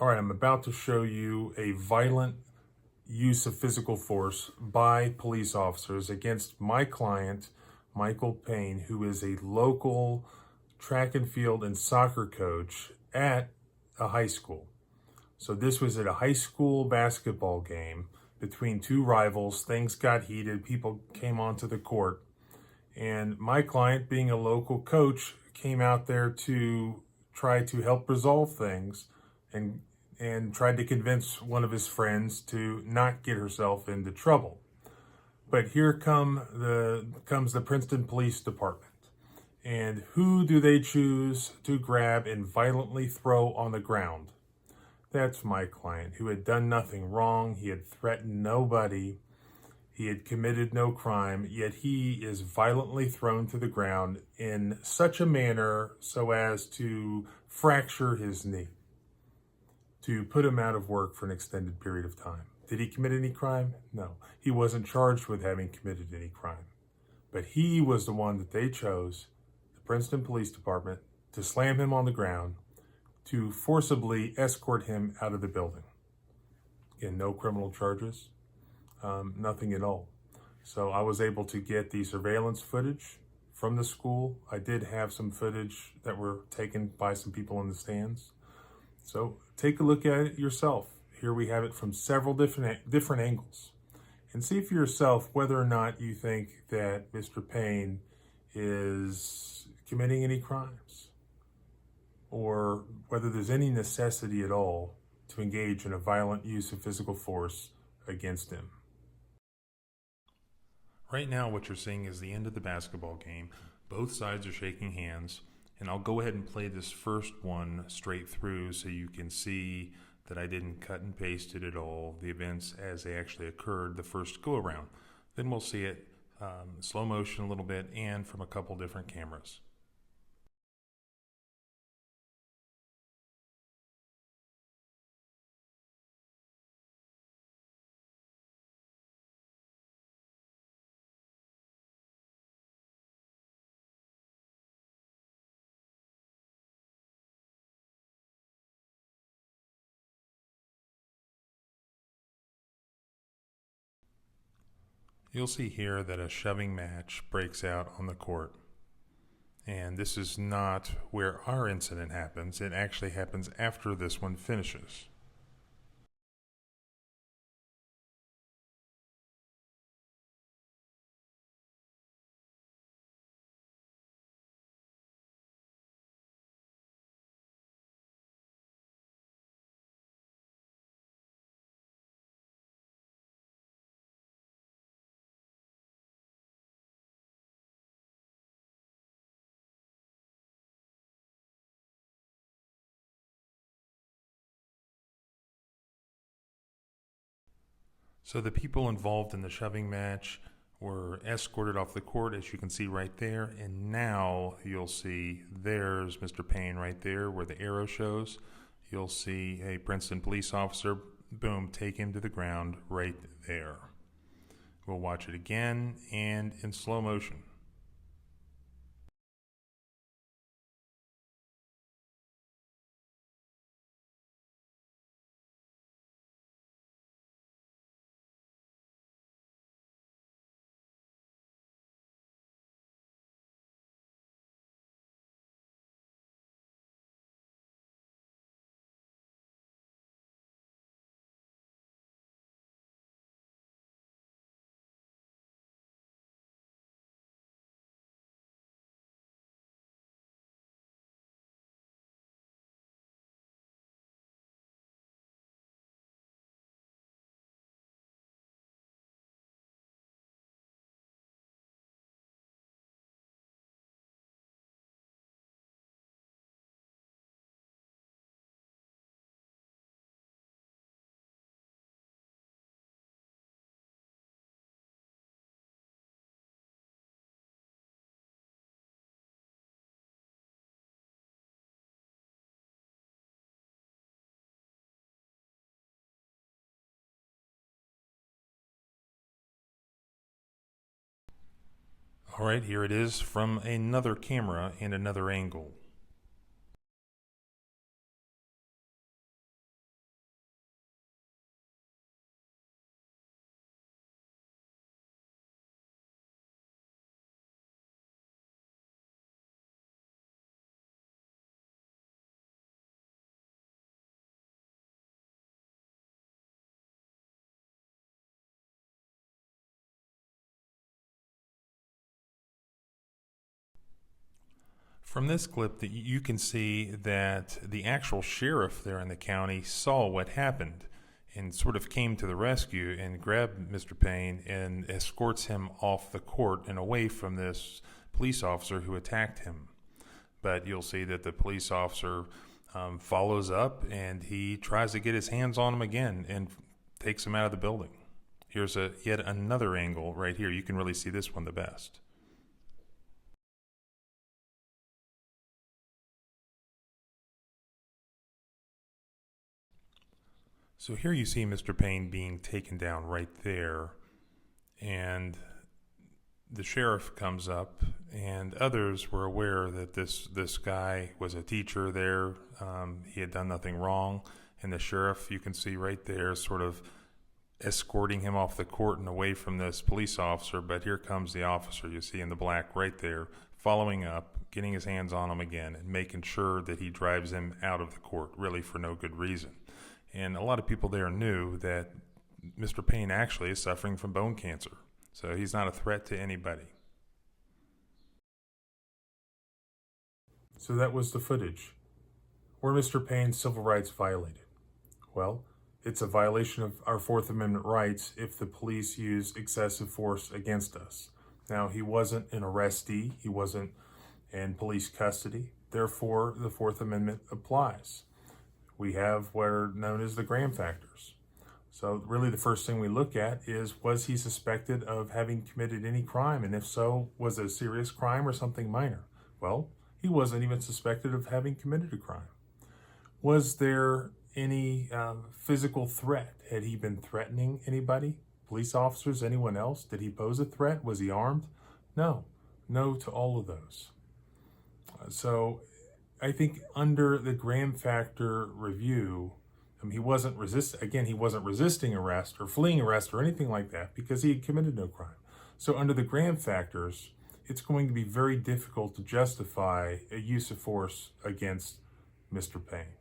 All right, I'm about to show you a violent use of physical force by police officers against my client, Michael Payne, who is a local track and field and soccer coach at a high school. So this was at a high school basketball game between two rivals. Things got heated. People came onto the court. And my client, being a local coach, came out there to try to help resolve things and tried to convince one of his friends to not get herself into trouble. But here comes the Princeton Police Department. And who do they choose to grab and violently throw on the ground? That's my client, who had done nothing wrong. He had threatened nobody. He had committed no crime, yet he is violently thrown to the ground in such a manner so as to fracture his knee, to put him out of work for an extended period of time. Did he commit any crime? No. He wasn't charged with having committed any crime. But he was the one that they chose, the Princeton Police Department, to slam him on the ground, to forcibly escort him out of the building. Again, no criminal charges, nothing at all. So I was able to get the surveillance footage from the school. I did have some footage that were taken by some people in the stands. So take a look at it yourself. Here we have it from several different angles. And see for yourself whether or not you think that Mr. Payne is committing any crimes, or whether there's any necessity at all to engage in a violent use of physical force against him. Right now what you're seeing is the end of the basketball game. Both sides are shaking hands. And I'll go ahead and play this first one straight through so you can see that I didn't cut and paste it at all, the events as they actually occurred the first go around. Then we'll see it slow motion a little bit and from a couple different cameras. You'll see here that a shoving match breaks out on the court. And this is not where our incident happens. It actually happens after this one finishes. So the people involved in the shoving match were escorted off the court, as you can see right there. And now you'll see there's Mr. Payne right there where the arrow shows. You'll see a Princeton police officer, boom, take him to the ground right there. We'll watch it again and in slow motion. All right, here it is from another camera and another angle. From this clip, that you can see that the actual sheriff there in the county saw what happened and sort of came to the rescue and grabbed Mr. Payne and escorts him off the court and away from this police officer who attacked him. But you'll see that the police officer follows up and he tries to get his hands on him again and takes him out of the building. Here's yet another angle right here. You can really see this one the best. So here you see Mr. Payne being taken down right there, and the sheriff comes up, and others were aware that this guy was a teacher there. He had done nothing wrong, and the sheriff, you can see right there, sort of escorting him off the court and away from this police officer. But here comes the officer, you see in the black right there, following up, getting his hands on him again, and making sure that he drives him out of the court, really for no good reason. And a lot of people there knew that Mr. Payne actually is suffering from bone cancer, so he's not a threat to anybody. So that was the footage. Were Mr. Payne's civil rights violated? Well, it's a violation of our Fourth Amendment rights if the police use excessive force against us. Now, he wasn't an arrestee. He wasn't in police custody. Therefore, the Fourth Amendment applies. We have what are known as the Graham factors. So really the first thing we look at is, was he suspected of having committed any crime? And if so, was it a serious crime or something minor? Well, he wasn't even suspected of having committed a crime. Was there any physical threat? Had he been threatening anybody? Police officers, anyone else? Did he pose a threat? Was he armed? No. No to all of those. So I think under the Graham factor review, he wasn't resisting arrest or fleeing arrest or anything like that because he had committed no crime. So under the Graham factors, it's going to be very difficult to justify a use of force against Mr. Payne.